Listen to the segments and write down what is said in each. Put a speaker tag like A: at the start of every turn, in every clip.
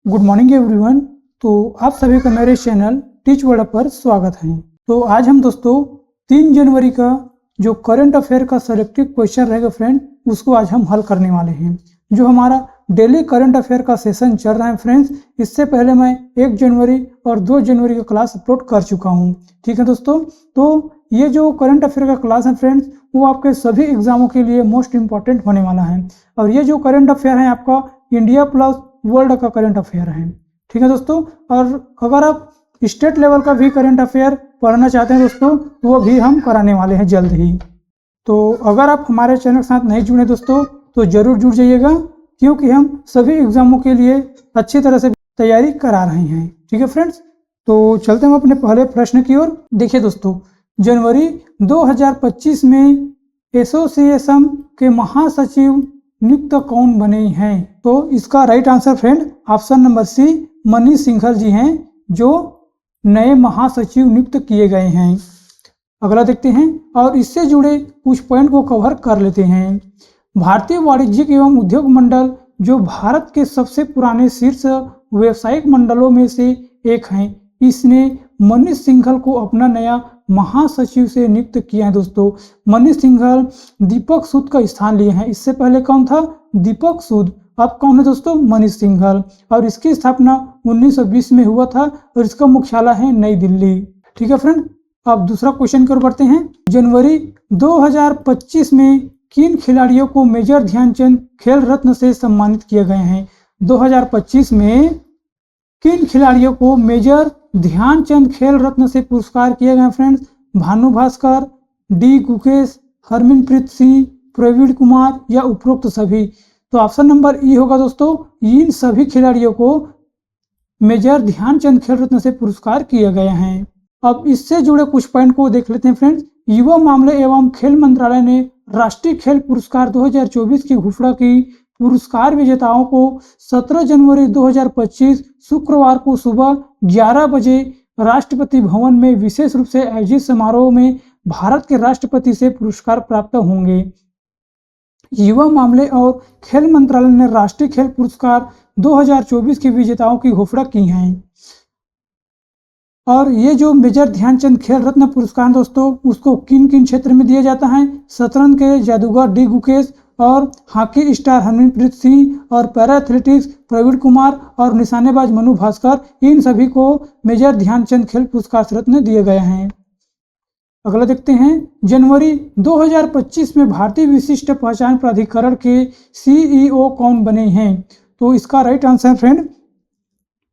A: Good morning everyone. तो आप सभी का मेरे चैनल टीच वर्ल्ड पर स्वागत है। तो आज हम दोस्तों 3 जनवरी का जो करंट अफेयर का सेलेक्टिव क्वेश्चन रहेगा फ्रेंड, उसको आज हम हल करने वाले हैं। जो हमारा डेली करंट अफेयर का सेशन चल रहा है फ्रेंड्स, इससे पहले मैं 1 जनवरी और 2 जनवरी का क्लास अपलोड कर चुका हूँ। ठीक है दोस्तों, तो ये जो करंट अफेयर का क्लास है फ्रेंड्स, वो आपके सभी एग्जामों के लिए मोस्ट इंपॉर्टेंट होने वाला है। और ये जो करंट अफेयर है आपका इंडिया प्लस वर्ल्ड का करंट अफेयर है। ठीक है दोस्तों, और अगर आप स्टेट लेवल का भी करंट अफेयर पढ़ना चाहते हैं दोस्तों, तो वो भी हम कराने वाले हैं जल्द ही। तो अगर आप हमारे चैनल के साथ नहीं जुड़े दोस्तों, तो ज़रूर जुड़ जाइएगा, क्योंकि हम सभी एग्जामों के लिए अच्छी तरह से तैयारी करा रहे हैं। ठीक है फ्रेंड्स, तो चलते हैं अपने पहले प्रश्न की ओर। देखिए दोस्तों, जनवरी 2025 में एसोसिएशन के महासचिव नियुक्त कौन बने हैं? तो इसका right answer friend option number C, Manish Singhal ji हैं, जो नए महासचिव नियुक्त किए गए हैं। अगला देखते हैं और इससे जुड़े कुछ पॉइंट को कवर कर लेते हैं। भारतीय वाणिज्यिक एवं उद्योग मंडल जो भारत के सबसे पुराने शीर्ष व्यावसायिक मंडलों में से एक हैं, इसने मनीष सिंघल को अपना नया महासचिव से नियुक्त किया है। दोस्तों, मनीष सिंघल दीपक सूद का स्थान लिए हैं। इससे पहले कौन था? दीपक सूद। अब कौन है दोस्तों? मनीष सिंघल। और इसकी स्थापना 1920 में हुआ था और इसका मुख्यालय है नई दिल्ली। ठीक है फ्रेंड, अब दूसरा क्वेश्चन की ओर बढ़ते हैं। जनवरी 2025 में किन खिलाड़ियों को मेजर ध्यानचंद खेल रत्न से सम्मानित किए गए हैं? 2025 में किन खिलाड़ियों को मेजर ध्यानचंद खेल रत्न से पुरस्कार किए गए फ्रेंड्स? भानु भास्कर, डी गुकेश, हरमनप्रीत सिंह, प्रवीण कुमार या उपरोक्त सभी? तो ऑप्शन नंबर ई होगा दोस्तों, इन सभी खिलाड़ियों को मेजर ध्यानचंद खेल रत्न से पुरस्कार किए गए हैं। अब इससे जुड़े कुछ पॉइंट को देख लेते हैं फ्रेंड्स। युवा मामले एवं खेल मंत्रालय ने राष्ट्रीय खेल पुरस्कार 2024 की घोषणा की। पुरस्कार विजेताओं को 17 जनवरी 2025 शुक्रवार को सुबह 11 बजे राष्ट्रपति भवन में विशेष रूप से आयोजित समारोह में भारत के राष्ट्रपति से पुरस्कार प्राप्त होंगे। युवा मामले और खेल मंत्रालय ने राष्ट्रीय खेल पुरस्कार 2024 के विजेताओं की घोषणा की है। और ये जो मेजर ध्यानचंद खेल रत्न पुरस्कार दोस्तों, उसको किन किन क्षेत्र में दिया जाता है? शतरंज के जादूगर डी गुकेश, और हॉकी स्टार हरमनप्रीत सिंह, और पैरा एथलेटिक्स प्रवीण कुमार, और निशानेबाज मनु भास्कर, इन सभी को मेजर ध्यानचंद खेल पुरस्कार रत्न दिए गए हैं। अगला देखते हैं। जनवरी 2025 में भारतीय विशिष्ट पहचान प्राधिकरण के सीईओ कौन बने हैं? तो इसका right answer friend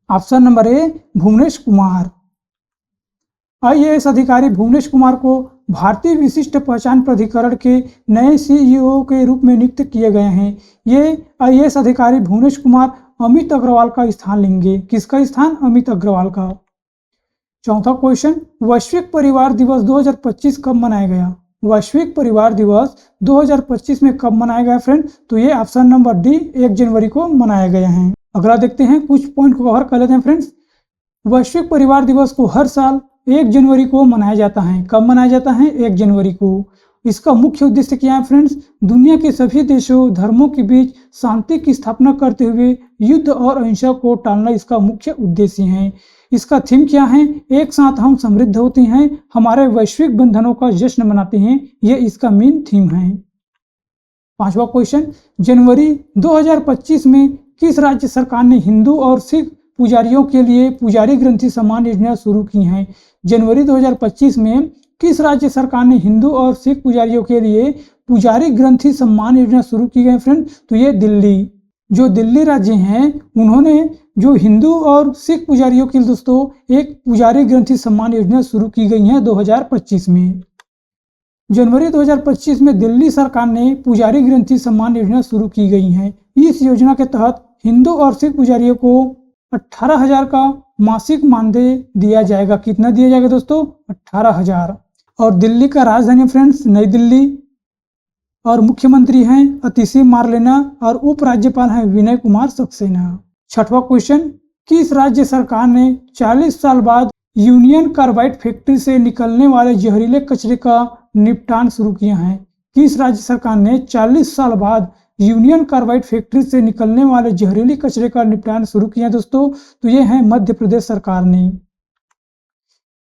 A: option number A, Bhuvnesh Kumar. IAS अधिकारी भुवनेश कुमार को भारतीय विशिष्ट पहचान प्राधिकरण के नए सीईओ के रूप में नियुक्त किए गए हैं। ये IAS अधिकारी भुवनेश कुमार अमित अग्रवाल का स्थान लेंगे। किसका स्थान? अमित अग्रवाल का। चौथा क्वेश्चन, वैश्विक परिवार दिवस 2025 कब मनाया गया? वैश्विक परिवार दिवस 2025 में कब मनाया गया फ्रेंड? तो ये ऑप्शन नंबर डी, 1 जनवरी को मनाया गया है। अगला देखते हैं, कुछ पॉइंट को कवर कर लेते हैं फ्रेंड्स। वैश्विक परिवार दिवस को हर साल 1 जनवरी को मनाया जाता है। कब मनाया जाता है? 1 जनवरी को। इसका मुख्य उद्देश्य क्या है फ्रेंड्स? दुनिया के सभी देशों धर्मों के बीच शांति की स्थापना करते हुए युद्ध और अहिंसा को टालना इसका मुख्य उद्देश्य है। इसका थीम क्या है? एक साथ हम समृद्ध होते हैं, हमारे वैश्विक बंधनों का जश्न मनाते हैं, ये इसका मेन थीम है। पांचवा क्वेश्चन, जनवरी 2025 में किस राज्य सरकार ने हिंदू और सिख पुजारियों के लिए पुजारी ग्रंथि सम्मान योजना शुरू की है? जनवरी 2025 में किस राज्य सरकार ने हिंदू और सिख पुजारियों के लिए पुजारी ग्रंथि सम्मान योजना शुरू की गई फ्रेंड? तो ये दिल्ली। जो दिल्ली राज्य हैं, उन्होंने जो हिंदू और सिख पुजारियों के लिए दोस्तों एक पुजारी ग्रंथि सम्मान योजना शुरू की गई है 2025 में। जनवरी 2025 में दिल्ली सरकार ने पुजारी ग्रंथि सम्मान योजना शुरू की गई है। इस योजना के तहत हिंदू और सिख पुजारियों को 18,000 का मासिक मानदेय दिया जाएगा। कितना दिया जाएगा दोस्तों? 18,000। और दिल्ली का राजधानी फ्रेंड्स नई दिल्ली, और मुख्यमंत्री हैं अतिशी मारलेना, और उपराज्यपाल हैं विनय कुमार सक्सेना। छठवां क्वेश्चन, किस राज्य सरकार ने 40 साल बाद यूनियन कार्बाइड फैक्ट्री से निकलने वाले जहरीले कचरे का निपटान शुरू किया है? किस राज्य सरकार ने 40 साल बाद यूनियन कार्बाइड फैक्ट्री से निकलने वाले जहरीली कचरे का निपटान शुरू किया दोस्तों? तो ये है मध्य प्रदेश सरकार ने।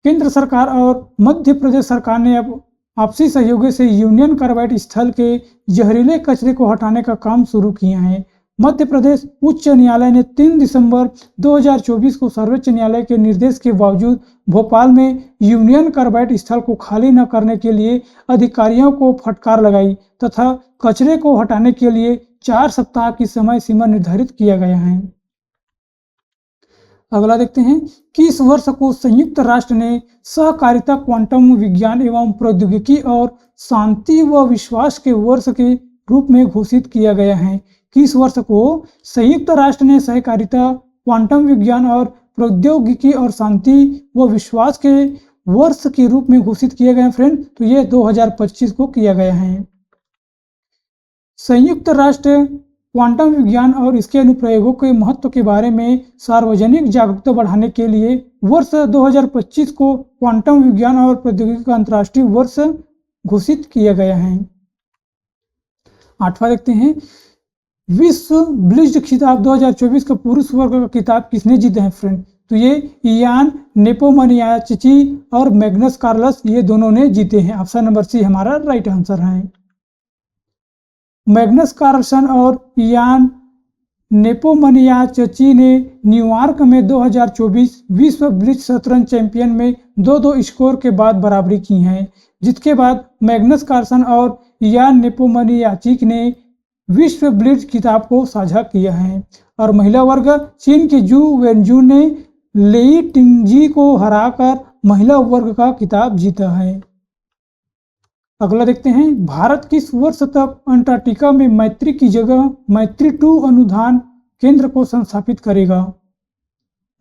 A: केंद्र सरकार और मध्य प्रदेश सरकार ने अब आपसी सहयोग से यूनियन कार्बाइड स्थल के जहरीले कचरे को हटाने का काम शुरू किया है। मध्य प्रदेश उच्च न्यायालय ने 3 दिसंबर 2024 को सर्वोच्च न्यायालय के निर्देश के बावजूद भोपाल में यूनियन कार्बाइड स्थल को खाली न करने के लिए अधिकारियों को फटकार लगाई तथा कचरे को हटाने के लिए 4 सप्ताह की समय सीमा निर्धारित किया गया है। अगला देखते हैं कि इस वर्ष को संयुक्त राष्ट्र ने सहकारिता, क्वांटम विज्ञान एवं प्रौद्योगिकी और शांति व विश्वास के वर्ष के रूप में घोषित किया गया है। कि इस वर्ष को संयुक्त राष्ट्र ने सहकारिता, क्वांटम विज्ञान और प्रौद्योगिकी और शांति व विश्वास के वर्ष के रूप में घोषित किया गया फ्रेंड। तो ये 2025 को किया गया है। संयुक्त राष्ट्र क्वांटम विज्ञान और इसके अनुप्रयोगों के महत्व के बारे में सार्वजनिक जागरूकता बढ़ाने के लिए वर्ष 2025 को क्वांटम विज्ञान और प्रौद्योगिकी का अंतर्राष्ट्रीय वर्ष घोषित किया गया है। 8वां देखते हैं, विश्व ब्लिट्ज खिताब 2024 का पुरुष वर्ग का खिताब किसने जीते हैं फ्रेंड? तो ये इयान नेपोमनियाचची और मैग्नस कार्लस, ये दोनों ने जीते हैं। ऑप्शन नंबर सी हमारा राइट आंसर है। मैग्नस कार्लसन और इयान नेपोमनियाचची ने न्यूयॉर्क में 2024 विश्व ब्लिट्ज शतरंज चैंपियन में 2-2 स्कोर के बाद बराबरी की है, जिसके बाद मैग्नस कार्लसन और इयान नेपोमनियाचची ने विश्व ब्लिट्ज खिताब को साझा किया है। और महिला वर्ग चीन के जू वेनजू ने लेई टिंगजी को हराकर महिला वर्ग का खिताब जीता है। अगला देखते हैं, भारत किस वर्ष तक अंटार्कटिका में मैत्री की जगह मैत्री 2 अनुसंधान केंद्र को संस्थापित करेगा?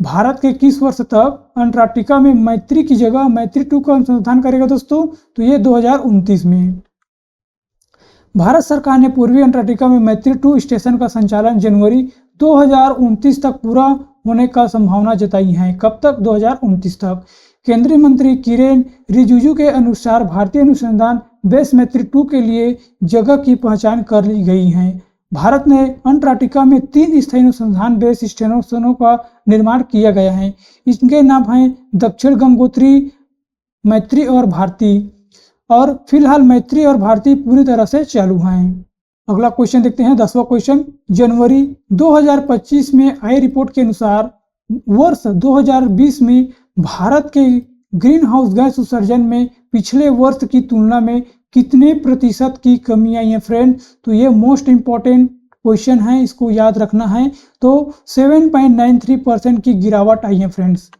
A: भारत के किस वर्ष तक अंटार्कटिका में मैत्री की जगह मैत्री 2 का अनुसंधान करेगा दोस्तों? तो ये 2029 में। भारत सरकार ने पूर्वी अंटार्कटिका में मैत्री 2 स्टेशन का संचालन जनवरी 2029 तक पूरा होने का संभावना जताई है। कब तक? 2029 तक। केंद्रीय मंत्री किरेन रिजिजू के अनुसार भारतीय अनुसंधान बेस मैत्री 2 के लिए जगह की पहचान कर ली गई है। भारत ने अंटार्कटिका में 3 स्थायी अनुसंधान बेस स्टेशनों का निर्माण किया गया है। इनके नाम हैं दक्षिण गंगोत्री, मैत्री और भारती। और फिलहाल मैत्री और भारती पूरी तरह से चालू हैं। अगला क्वेश्चन देखते हैं, 10वां क्वेश्चन। जनवरी 2025 में आई रिपोर्ट के अनुसार वर्ष 2020 में भारत के ग्रीन हाउस गैस उत्सर्जन में पिछले वर्ष की तुलना में कितने प्रतिशत की कमी आई है फ्रेंड? तो ये मोस्ट इंपॉर्टेंट क्वेश्चन है, इसको याद रखना है। तो 7.93% की गिरावट आई है फ्रेंड्स।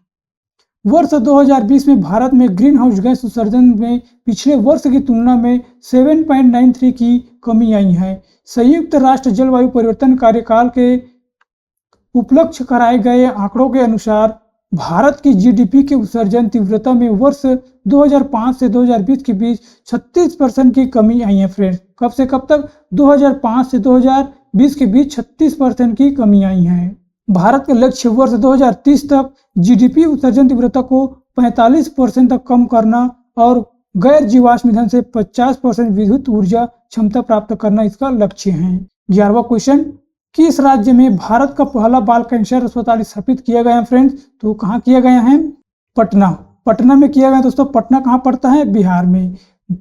A: वर्ष 2020 में भारत में ग्रीन हाउस गैस उत्सर्जन में पिछले वर्ष की तुलना में 7.93 की कमी आई है। संयुक्त राष्ट्र जलवायु परिवर्तन कार्यकाल के उपलक्ष्य कराए गए आंकड़ों के अनुसार भारत की जीडीपी के उत्सर्जन तीव्रता में वर्ष 2005 से 2020 के बीच 36% की कमी आई है फ्रेंड्स। कब से कब तक? 2005 से 2020 के बीच 36% की कमी आई है। भारत का लक्ष्य वर्ष 2030 तक जीडीपी उत्सर्जन तीव्रता को 45% तक कम करना और गैर जीवाश्म ईंधन से 50% विद्युत ऊर्जा क्षमता प्राप्त करना इसका लक्ष्य है। 11वां क्वेश्चन, किस राज्य में भारत का पहला बाल कैंसर अस्पताल स्थापित किया गया है फ्रेंड्स? तो कहाँ किया गया है? पटना। पटना में किया गया दोस्तों। पटना कहाँ पड़ता है? बिहार में।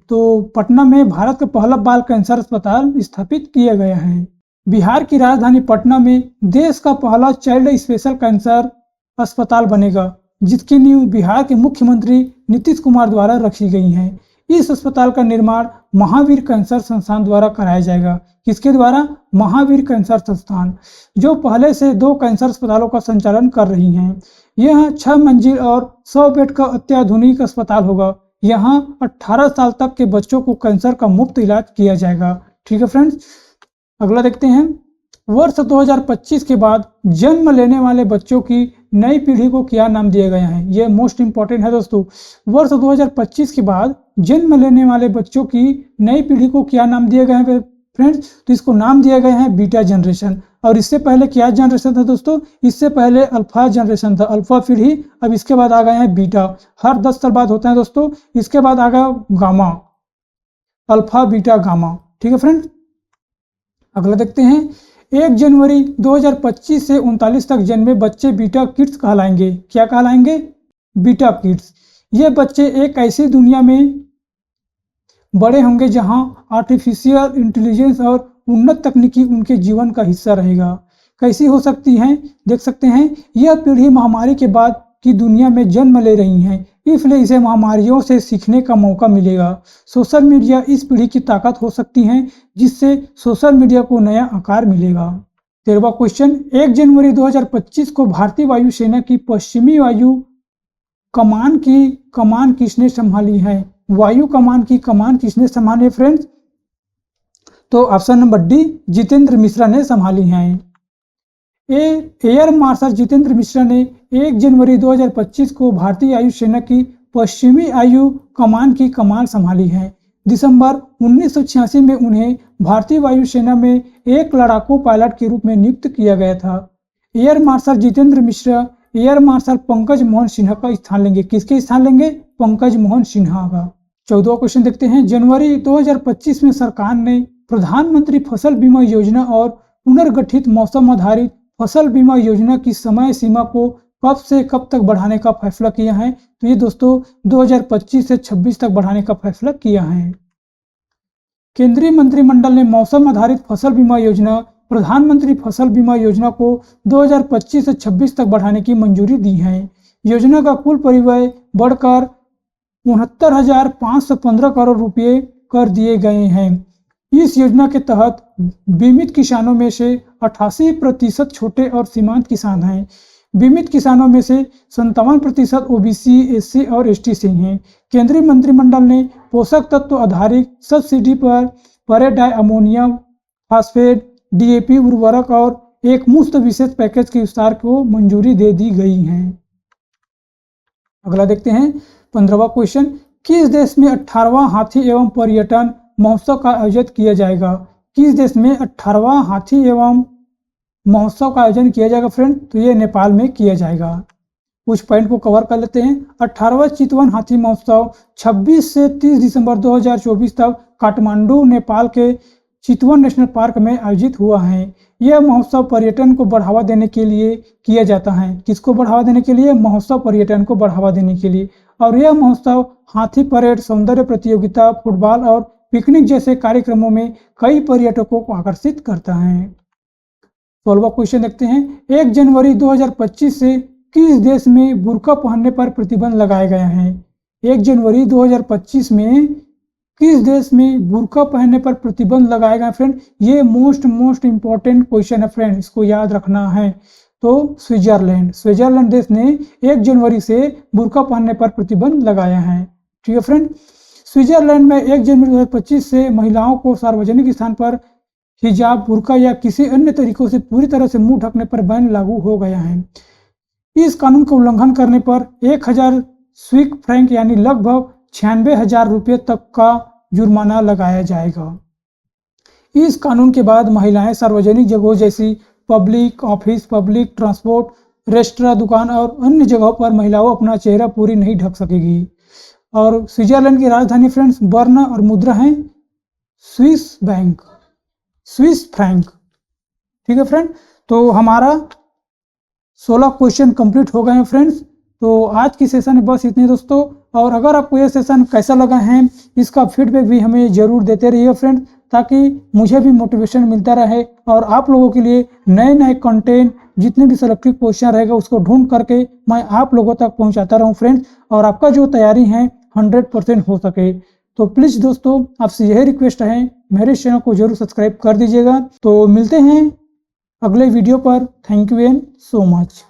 A: तो पटना में भारत का पहला बाल कैंसर अस्पताल स्थापित किया गया है। बिहार की राजधानी पटना में देश का पहला चाइल्ड स्पेशल कैंसर अस्पताल बनेगा, जिसकी नींव बिहार के मुख्यमंत्री नीतीश कुमार द्वारा रखी गई है। इस अस्पताल का निर्माण महावीर कैंसर संस्थान द्वारा कराया जाएगा। किसके द्वारा? महावीर कैंसर संस्थान, जो पहले से 2 कैंसर अस्पतालों का संचालन कर रही हैं। यह 6 मंजिल और 100 बेड का अत्याधुनिक अस्पताल होगा। यहाँ 18 साल तक के बच्चों को कैंसर का मुफ्त इलाज किया जाएगा। ठीक है फ्रेंड्स। अगला देखते हैं, वर्ष 2025 के बाद जन्म लेने वाले बच्चों की नई पीढ़ी को क्या नाम दिया गया है? ये मोस्ट इंपॉर्टेंट है दोस्तों। वर्ष 2025 के बाद जन्म लेने वाले बच्चों की नई पीढ़ी को क्या नाम दिया गया है फ्रेंड्स? तो इसको नाम दिया गया है बीटा जनरेशन। और इससे पहले क्या जनरेशन था दोस्तों? इससे पहले अल्फा जनरेशन था, अल्फा पीढ़ी। अब इसके बाद आ गए हैं बीटा। हर 10 साल बाद होता है दोस्तों। इसके बाद आ गया गामा, अल्फा बीटा गामा। ठीक है फ्रेंड्स। अगला देखते हैं, 1 जनवरी 2025 से 39 तक जन्मे बच्चे बीटा किड्स कहलाएंगे। क्या कहलाएंगे? Beta kids. ये बच्चे एक ऐसी दुनिया में बड़े होंगे जहां आर्टिफिशियल इंटेलिजेंस और उन्नत तकनीकी उनके जीवन का हिस्सा रहेगा। कैसी हो सकती हैं? देख सकते हैं, यह पीढ़ी महामारी के बाद की दुनिया में जन्म ले रही हैं, इसलिए इसे महामारियों से सीखने का मौका मिलेगा। सोशल मीडिया इस पीढ़ी की ताकत हो सकती है, जिससे सोशल मीडिया को नया आकार मिलेगा। 13वां क्वेश्चन, 1 जनवरी 2025 को भारतीय वायुसेना की पश्चिमी वायु कमान किसने संभाली है? वायु कमान की कमान किसने संभाली है फ्रेंड्स? तो option number D, Jitendra Mishra ने संभाली है। एयर मार्शल जितेंद्र मिश्रा ने 1 जनवरी 2025 को भारतीय वायु सेना की पश्चिमी वायु कमान की कमान संभाली है। दिसंबर 1986 में उन्हें भारतीय वायु सेना में एक लड़ाकू पायलट के रूप में नियुक्त किया गया था। Air marshal Jitendra Mishra air marshal Pankaj Mohan Sinha का स्थान लेंगे। किसके स्थान लेंगे? पंकज मोहन सिन्हा का। 14वां क्वेश्चन देखते हैं, जनवरी 2025 में सरकार ने प्रधानमंत्री फसल बीमा योजना और पुनर्गठित मौसम आधारित फसल बीमा योजना की समय सीमा को कब से कब तक बढ़ाने का फैसला किया है? तो ये दोस्तों 2025 से 26 तक बढ़ाने का फैसला किया है। केंद्रीय मंत्रिमंडल ने मौसम आधारित फसल बीमा योजना, प्रधानमंत्री फसल बीमा योजना को 2025 से 26 तक बढ़ाने की मंजूरी दी है। योजना का कुल परिव्यय बढ़कर 69,515 करोड़ रुपए कर दिए गए हैं। इस योजना के तहत बीमित किसानों में से 88% छोटे और सीमांत किसान हैं। बीमित किसानों में से 57% ओबीसी, एससी और एसटी से हैं। केंद्रीय मंत्रिमंडल ने पोषक तत्व आधारित सब्सिडी पर परे-डाई अमोनियम फास्फेट, डीएपी उर्वरक और एक मुफ्त विशेष पैकेज के विस्तार को मंजूरी दे दी गई है। अगला देखते हैं 15वां क्वेश्चन, किस देश में 18वां हाथी एवं पर्यटन महोत्सव का आयोजन किया जाएगा? किस देश में 18वां हाथी एवं महोत्सव का आयोजन किया जाएगा फ्रेंड? तो ये नेपाल में किया जाएगा। कुछ पॉइंट को कवर कर लेते हैं। 18वां चितवन हाथी महोत्सव 26 से 30 दिसंबर 2024 तक काठमांडू, नेपाल के चितवन नेशनल पार्क में आयोजित हुआ है। यह महोत्सव पर्यटन को बढ़ावा देने के लिए किया जाता है। किसको बढ़ावा देने के लिए? महोत्सव पर्यटन को बढ़ावा देने के लिए। और यह महोत्सव हाथी परेड, सौंदर्य प्रतियोगिता, फुटबॉल और पिकनिक जैसे कार्यक्रमों में कई पर्यटकों को आकर्षित करता है। 16वां क्वेश्चन देखते हैं, 1 जनवरी 2025 से किस देश में बुर्का पहनने पर प्रतिबंध लगाया गया है? 1 जनवरी 2025 में किस देश में बुर्का पहनने पर प्रतिबंध लगाया गया फ्रेंड? ये मोस्ट इंपॉर्टेंट क्वेश्चन है फ्रेंड, इसको याद रखना है। तो स्विट्जरलैंड देश ने 1 जनवरी से बुर्का पहनने पर प्रतिबंध लगाया है। ठीक है फ्रेंड। स्विट्जरलैंड में 1 जनवरी 2025 से महिलाओं को सार्वजनिक स्थान पर हिजाब, बुर्का या किसी अन्य तरीकों से पूरी तरह से मुंह ढकने पर बैन लागू हो गया है। इस कानून का उल्लंघन करने पर 1000 स्विस फ्रैंक यानी लगभग 96,000 रुपये तक का जुर्माना लगाया जाएगा। इस कानून के बाद महिलाएं सार्वजनिक जगहों जैसी public office, public transport, restaurant, दुकान और अन्य जगहों पर महिलाओं अपना चेहरा पूरी नहीं ढक सकेगी। और स्विट्जरलैंड की राजधानी फ्रेंड्स बर्न और मुद्रा है स्विस फ्रैंक। ठीक है फ्रेंड। तो हमारा 16 क्वेश्चन कंप्लीट हो गए हैं फ्रेंड्स। तो आज की सेशन में बस इतने दोस्तों। और अगर आपको ये सेशन कैसा लगा है, इसका फीडबैक भी हमें ज़रूर देते रहिए फ्रेंड्स, ताकि मुझे भी मोटिवेशन मिलता रहे और आप लोगों के लिए नए कंटेंट, जितने भी सिलेक्टिव क्वेश्चन रहेगा उसको ढूंढ करके मैं आप लोगों तक पहुंचाता रहूं फ्रेंड्स, और आपका जो तैयारी है 100% हो सके। तो प्लीज़ दोस्तों, आपसे यही रिक्वेस्ट है, मेरे चैनल को जरूर सब्सक्राइब कर दीजिएगा। तो मिलते हैं अगले वीडियो पर। Thank you and so much.